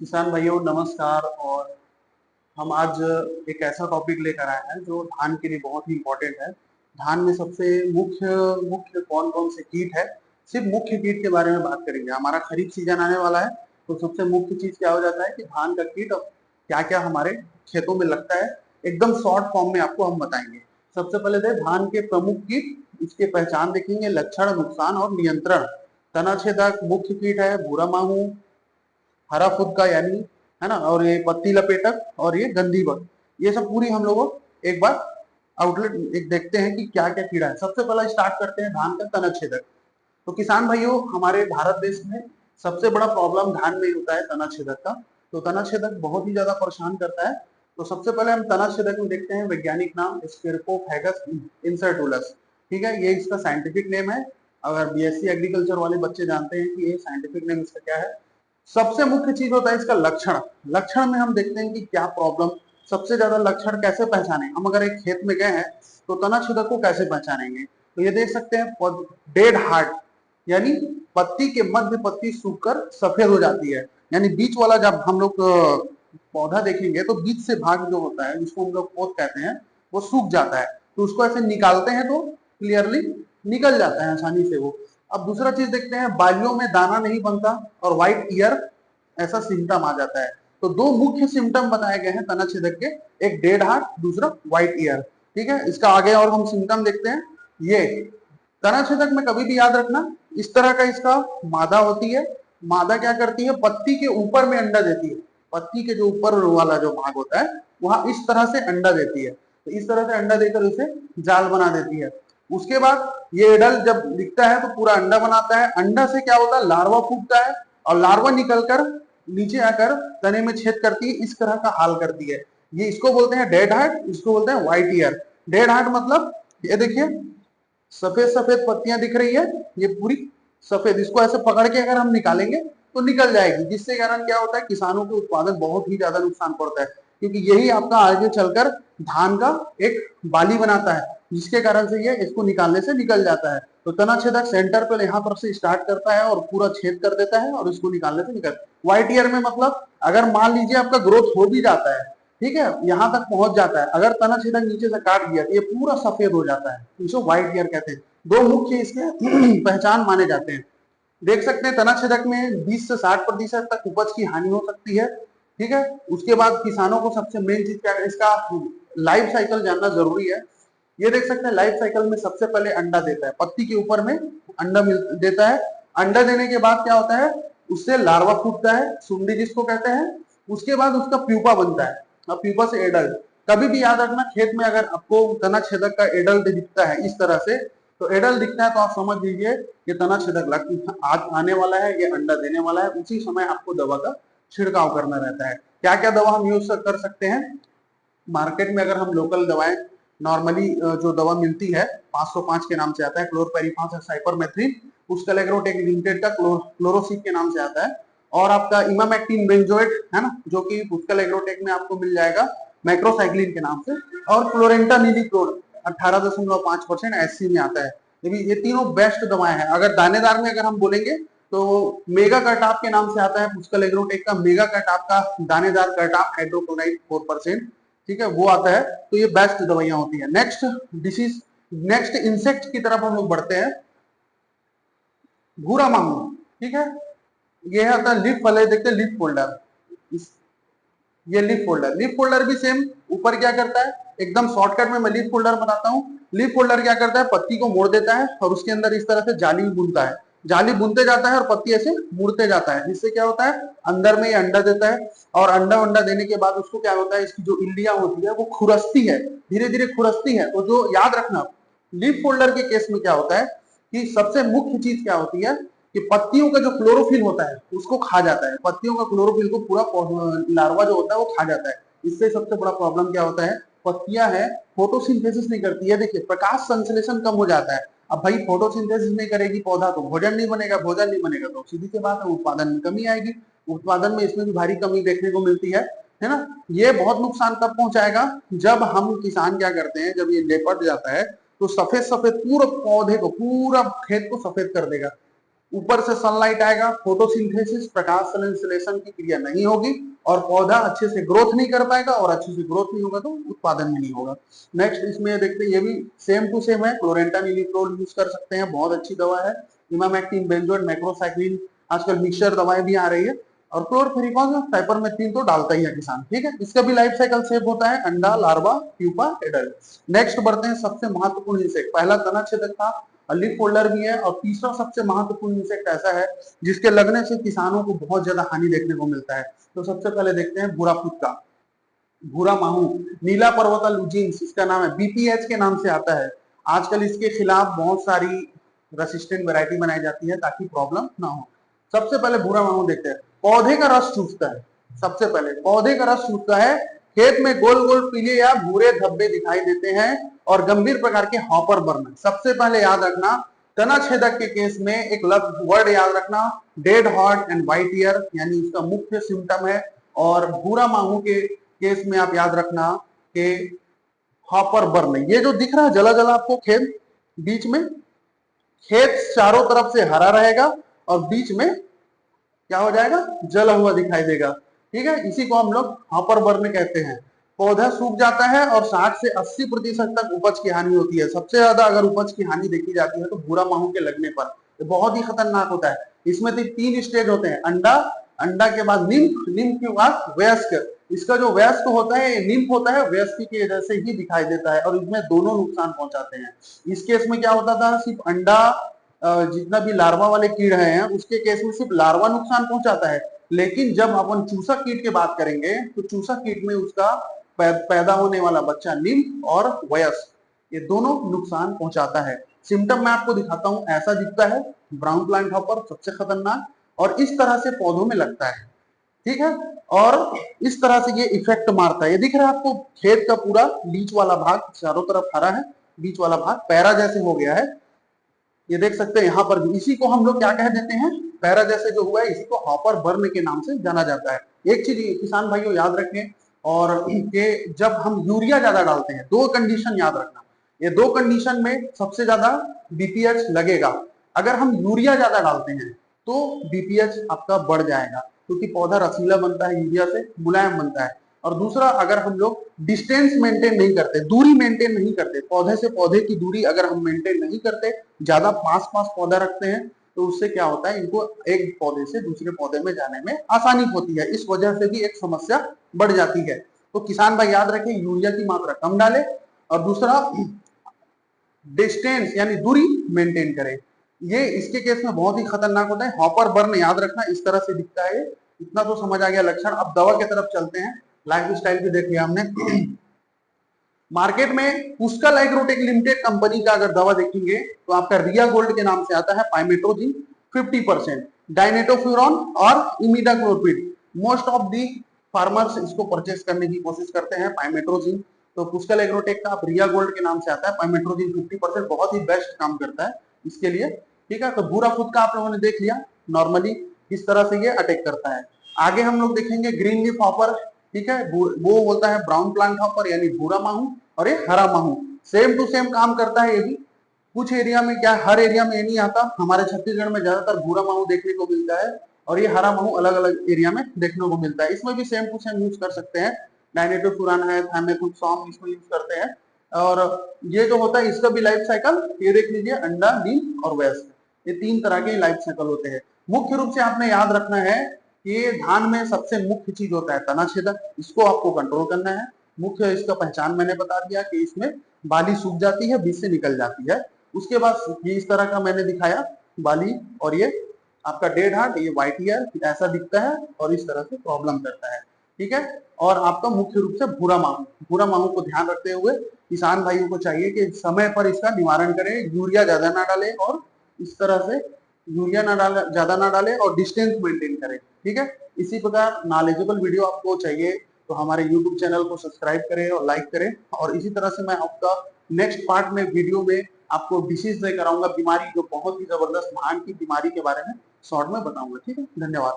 किसान भाइयों नमस्कार। और हम आज एक ऐसा टॉपिक लेकर आए हैं जो धान के लिए बहुत ही इम्पोर्टेंट है। धान में सबसे मुख्य मुख्य कौन कौन से कीट है, सिर्फ मुख्य कीट के बारे में बात करेंगे। हमारा खरीफ सीजन आने वाला है, तो सबसे मुख्य चीज क्या हो जाता है कि धान का कीट क्या क्या हमारे खेतों में लगता है, एकदम शॉर्ट फॉर्म में आपको हम बताएंगे। सबसे पहले थे धान के प्रमुख कीट, इसके पहचान देखेंगे, लक्षण, नुकसान और नियंत्रण। तना छेदक मुख्य कीट है भूरा माहू, हरा फुद का यानी, है ना, और ये पत्ती लपेटक और ये गंदी बग। ये सब पूरी हम लोगों एक बार आउटलेट एक देखते हैं कि क्या क्या कीड़ा है। सबसे पहला स्टार्ट करते हैं धान का तना छेदक। तो किसान भाइयों हमारे भारत देश में सबसे बड़ा प्रॉब्लम धान में होता है तना छेदक का। तो तना छेदक बहुत ही ज्यादा परेशान करता है। तो सबसे पहले हम तना छेदक में देखते हैं वैज्ञानिक नाम स्केरोफेगस इंसर्टुलस। ठीक है, ये इसका साइंटिफिक नेम है। अगर बीएससी एग्रीकल्चर वाले बच्चे जानते हैं कि ये साइंटिफिक नेम इसका क्या है। सबसे मुख्य चीज होता है इसका लक्षण। लक्षण में हम देखते हैं कि क्या प्रॉब्लम, सबसे ज्यादा लक्षण कैसे पहचाने। हम अगर एक खेत में गए हैं तो तना छेदक को कैसे पहचानेंगे, तो ये देख सकते हैं डेड हार्ट, यानी पत्ती के मध्य पत्ती सूखकर सफेद हो जाती है। यानी बीच वाला जब हम लोग पौधा देखेंगे तो बीच से भाग जो होता है जिसको हम लोग पोत कहते हैं, वो सूख जाता है। तो उसको ऐसे निकालते हैं तो क्लियरली निकल जाता है आसानी से वो। अब दूसरा चीज देखते हैं, बालियों में दाना नहीं बनता और व्हाइट ईयर ऐसा सिम्टम आ जाता है। तो दो मुख्य सिम्टम बताए गए हैं तना छेदक के, एक डेड हार्ट, दूसरा व्हाइट ईयर। ठीक है, इसका आगे और हम सिम्टम देखते हैं। ये तना छेदक में कभी भी याद रखना, इस तरह का इसका मादा होती है। मादा क्या करती है, पत्ती के ऊपर में अंडा देती है। पत्ती के जो ऊपर वाला जो भाग होता है वहां इस तरह से अंडा देती है। तो इस तरह से अंडा देकर उसे जाल बना देती है। उसके बाद ये एडल्ट जब दिखता है तो पूरा अंडा बनाता है। अंडा से क्या होता है, लार्वा फूटता है और लार्वा निकलकर नीचे आकर तने में छेद करती है, इस तरह का हाल करती है। ये इसको बोलते हैं डेड हार्ट, इसको बोलते हैं व्हाइट ईयर। डेड हार्ट मतलब ये देखिए सफेद सफेद पत्तियां दिख रही है, ये पूरी सफेद। इसको ऐसे पकड़ के अगर हम निकालेंगे तो निकल जाएगी, जिससे कारण क्या होता है, किसानों के उत्पादन बहुत ही ज्यादा नुकसान पड़ता है। क्योंकि यही आपका आगे चलकर धान का एक बाली बनाता है, जिसके कारण से ये इसको निकालने से निकल जाता है। तो तना छेदक सेंटर पे यहाँ पर से स्टार्ट करता है और पूरा छेद कर देता है और इसको निकालने से निकल। व्हाइट ईयर में मतलब अगर मान लीजिए आपका ग्रोथ हो भी जाता है, ठीक है, यहां तक पहुंच जाता है, अगर तना छेदक नीचे से काट दिया तो ये पूरा सफेद हो जाता है, इसको व्हाइट ईयर कहते हैं। दो मुख्य इसके पहचान माने जाते हैं। देख सकते हैं तना छेदक में 20 से 60% तक उपज की हानि हो सकती है। ठीक है, उसके बाद किसानों को सबसे मेन चीज क्या है, इसका लाइफ साइकिल जानना जरूरी है। ये देख सकते हैं लाइफ साइकिल में सबसे पहले अंडा देता है, पत्ती के ऊपर में अंडा देता है। अंडा देने के बाद क्या होता है, उससे लार्वा फूटता है, सुंडी जिसको कहते हैं। उसके बाद उसका प्यूपा बनता है, और प्यूपा से एडल्ट। कभी भी याद रखना, खेत में अगर आपको तना छेदक का एडल्ट दिखता है इस तरह से, तो एडल्ट दिखता है तो आप समझ लीजिए कि तना छेदक आज आने वाला है, ये अंडा देने वाला है। उसी समय आपको दवा का छिड़काव करना रहता है। क्या क्या दवा हम यूज कर सकते हैं, मार्केट में अगर हम लोकल दवाएं नॉर्मली जो दवा मिलती है 505 के नाम से आता है, क्लोरपेरिफास और साइपरमेथ्रिन। उसका लेग्रोटेक लिमिटेड का क्लोरोसिक के नाम से आता है। और आपका इमामेक्टिन बेंजोएट है ना, जो कि उसका लेग्रोटेक में आपको मिल जाएगा मैक्रोसाइक्लिन के नाम से। और फ्लोरेंटा नीलिप्रोल 18.5% एससी में आता है। ये तीनों बेस्ट दवाएं हैं। अगर दानेदार में अगर हम बोलेंगे तो मेगा कर्टाप के नाम से आता है, उसका लेग्रोटेक का मेगा कर्टाप का दानेदार कर्टाप हाइड्रोक्लोराइड 4%। ठीक है, वो आता है। तो ये बेस्ट दवाइयां होती है। नेक्स्ट डिसीज, नेक्स्ट इंसेक्ट की तरफ हम लोग बढ़ते हैं, भूरा मांगू। ठीक है, ये आता है लीफ वाले, देखते हैं लीफ फोल्डर। ये लीफ फोल्डर, लीफ फोल्डर भी सेम ऊपर क्या करता है, एकदम शॉर्टकट में मैं लीफ फोल्डर बताता हूँ। लीफ फोल्डर क्या करता है, पत्ती को मोड़ देता है और उसके अंदर इस तरह से जाली बुनता है। जाली बुनते जाता है और पत्ती ऐसे मुड़ते जाता है, जिससे क्या होता है, अंदर में ये अंडा देता है। और अंडा वंडा देने के बाद उसको क्या होता है, इसकी जो इल्लियां होती है वो खुरसती है, धीरे धीरे खुरसती है। तो जो याद रखना, लीफ फोल्डर के केस में क्या होता है कि सबसे मुख्य चीज क्या होती है कि पत्तियों का जो क्लोरोफिल होता है उसको खा जाता है। पत्तियों का क्लोरोफिल को पूरा लार्वा जो होता है वो खा जाता है। इससे सबसे बड़ा प्रॉब्लम क्या होता है, पत्तियां है फोटोसिंथेसिस नहीं करती है। देखिए प्रकाश संश्लेषण कम हो जाता है। अब भाई फोटोसिंथेसिस नहीं करेगी पौधा तो भोजन नहीं बनेगा, भोजन नहीं बनेगा तो सीधी सी बात है उत्पादन में कमी आएगी। उत्पादन में इसमें भी भारी कमी देखने को मिलती है ना। ये बहुत नुकसान तब पहुंचाएगा जब हम किसान क्या करते हैं, जब ये लेपट जाता है तो सफेद सफेद पूरा पौधे को, पूरा खेत को सफेद कर देगा। ऊपर से सनलाइट आएगा, फोटोसिंथेसिस प्रकाश संश्लेषण की क्रिया नहीं होगी और पौधा अच्छे से ग्रोथ नहीं कर पाएगा, और अच्छे से ग्रोथ नहीं होगा तो उत्पादन भी नहीं होगा। नेक्स्ट इसमें देखते हैं, ये भी सेम टू सेम है, क्लोरेंटानिलिप्रोल यूज कर सकते हैं, बहुत अच्छी दवा है। इमामेक्टिन, बेंजोएट, मैक्रोसाइक्लिन, आजकल मिक्सचर दवाएं भी आ रही है, और क्लोरफेनिकॉन साइपरमेथ्रिन तो डालता ही है किसान, ठीक है। इसका भी लाइफ साइकिल सेम होता है, अंडा, लार्वा, प्यूपा, एडल्ट। नेक्स्ट बढ़ते हैं सबसे महत्वपूर्ण इंसेक्ट, पहला तना छेदक था, लीफ फोल्डर भी है, और तीसरा सबसे महत्वपूर्ण इंसेक्ट ऐसा है जिसके लगने से किसानों को बहुत ज्यादा हानि देखने को मिलता है। तो सबसे पहले देखते हैं भूरा फुदका, भूरा माहू, नीला पर्वता लुजिन्स इसका नाम है, बीपीएच के नाम से आता है। आजकल इसके खिलाफ बहुत सारी रेसिस्टेंट वैरायटी बनाई जाती है ताकि प्रॉब्लम ना हो। सबसे पहले भूरा माहू देखते हैं, पौधे का रस चूसता है। सबसे पहले पौधे का रस चूसता है, खेत में गोल गोल पीले या भूरे धब्बे दिखाई देते हैं और गंभीर प्रकार के हॉपर बर्न। सबसे पहले याद रखना, तना छेदक के केस में एक वर्ड याद रखना, dead heart and white year, यानी उसका मुख्य सिम्टम है। और भूरा माहू के केस में आप याद रखना कि हॉपर बर्न, ये जो दिख रहा है जला जला आपको खेत, बीच में खेत चारों तरफ से हरा रहेगा और बीच में क्या हो जाएगा, जला हुआ दिखाई देगा, ठीक है। इसी को हम लोग हॉपर बर्न कहते हैं। पौधा सूख जाता है और 60 से 80% तक उपज की हानि होती है। सबसे ज्यादा अगर उपज की हानि देखी जाती है तो भूरा माहू के लगने पर, तो बहुत ही खतरनाक होता है। इसमें 3 स्टेज होते हैं, अंडा, अंडा के बाद निम्फ, निम्फ के बाद वयस्क। इसका जो वयस्क होता है, निम्फ होता है, वयस्क की वजह से ही दिखाई देता है, और इसमें दोनों नुकसान पहुंचाते हैं। इस केस में क्या होता था, सिर्फ अंडा, जितना भी लार्वा वाले कीड़ हैं उसके केस में सिर्फ लार्वा नुकसान पहुंचाता है। लेकिन जब अपन चूसा कीट की बात करेंगे तो चूसा कीट में उसका पैदा होने वाला बच्चा निम्फ और वयस्क, ये दोनों नुकसान पहुंचाता है। सिम्टम मैं आपको दिखाता हूं, ऐसा दिखता है, ब्राउन प्लांट हॉपर सबसे खतरनाक, और इस तरह से पौधों में लगता है, ठीक है। और इस तरह से ये इफेक्ट मारता है। ये दिख रहा है आपको, खेत का पूरा बीच वाला भाग चारों तरफ हरा है, बीच वाला भाग पैरा जैसे हो गया है, ये देख सकते हैं यहाँ पर भी। इसी को हम लोग क्या कह देते हैं, पैरा जैसे जो हुआ है, इसी को हॉपर बर्न के नाम से जाना जाता है। एक चीज किसान भाइयों याद रखें, और कि जब हम यूरिया ज्यादा डालते हैं, 2 कंडीशन याद रखना, ये 2 कंडीशन में सबसे ज्यादा बीपीएच लगेगा। अगर हम यूरिया ज्यादा डालते हैं तो बीपीएच आपका बढ़ जाएगा, क्योंकि पौधा रसीला बनता है, यूरिया से मुलायम बनता है। और दूसरा, अगर हम लोग डिस्टेंस मेंटेन नहीं करते, दूरी मेंटेन नहीं करते, पौधे से पौधे की दूरी अगर हम मेंटेन नहीं करते, ज्यादा पास पास पौधा रखते हैं, तो उससे क्या होता है, इनको एक पौधे से दूसरे पौधे में जाने में आसानी होती है। इस वजह से भी एक समस्या बढ़ जाती है। तो किसान भाई याद रखें, यूरिया की मात्रा कम डाले, और दूसरा डिस्टेंस यानी दूरी मेंटेन करें। ये इसके केस में बहुत ही खतरनाक होता है। हॉपर बर्न याद रखना, इस तरह से दिखता है, इतना तो समझ आ गया लक्षण। अब दवा की तरफ चलते हैं। लाइफ स्टाइल भी देख लिया हमने। मार्केट में पुष्कल एग्रोटेक लिमिटेड कंपनी का अगर दवा देखेंगे तो आपका रिया गोल्ड के नाम से आता है, पाइमेट्रोजिन 50%, डाइनेटोफ्यूरॉन और imidacloprid. Most of the farmers इसको परचेस करने की कोशिश करते हैं, पाइमेट्रोजिन। तो पुष्कल एग्रोटेक का आप रिया गोल्ड के नाम से आता है, पाइमेट्रोजिन 50%, बहुत ही बेस्ट काम करता है इसके लिए, ठीक है। तो भूरा फुदका आप लोगों ने देख लिया नॉर्मली किस तरह से ये अटैक करता है। आगे हम लोग देखेंगे ग्रीन लीफ हॉपर, ठीक है, वो बोलता है ब्राउन प्लांट हॉपर यानी भूरा माहू, और ये हरा माहू सेम टू सेम काम करता है। ये भी कुछ एरिया में, क्या हर एरिया में ये नहीं आता, हमारे छत्तीसगढ़ में ज्यादातर भूरा माहू देखने को मिलता है, और ये हरा माहू अलग अलग एरिया में देखने को मिलता है। इसमें भी सेम टू सेम यूज कर सकते हैं, डाइनेटोफुरान है, थाइमेथोक्सोम इसमें यूज करते हैं। और ये जो होता है इसका भी लाइफ साइकिल, ये देख लीजिए, अंडा, नीम और वयस्क, ये 3 तरह के लाइफ साइकिल होते हैं। मुख्य रूप से आपने याद रखना है कि धान में सबसे मुख्य चीज होता है तना छेदक, इसको आपको कंट्रोल करना है। मुख्य इसका पहचान मैंने बता दिया कि इसमें बाली सूख जाती है, बीज से निकल जाती है। उसके बाद ये इस तरह का मैंने दिखाया बाली, और ये आपका डेड हार्ट, ये व्हाइट ईयर ऐसा दिखता है और इस तरह से प्रॉब्लम करता है, ठीक है। और आपका मुख्य रूप से भूरा माहू, भूरा माहू को ध्यान रखते हुए किसान भाइयों को चाहिए कि समय पर इसका निवारण करें, यूरिया ज्यादा ना डालें, और इस तरह से यूरिया ना डाले, ज्यादा ना डालें, और डिस्टेंस मेंटेन करें, ठीक है। इसी प्रकार नॉलेजेबल वीडियो आपको चाहिए तो हमारे YouTube चैनल को सब्सक्राइब करें और लाइक करें। और इसी तरह से मैं आपका नेक्स्ट पार्ट में वीडियो में आपको डिसीज लेकर आऊंगा, बीमारी जो बहुत ही जबरदस्त धान की बीमारी के बारे में शॉर्ट में बताऊंगा, ठीक है। धन्यवाद।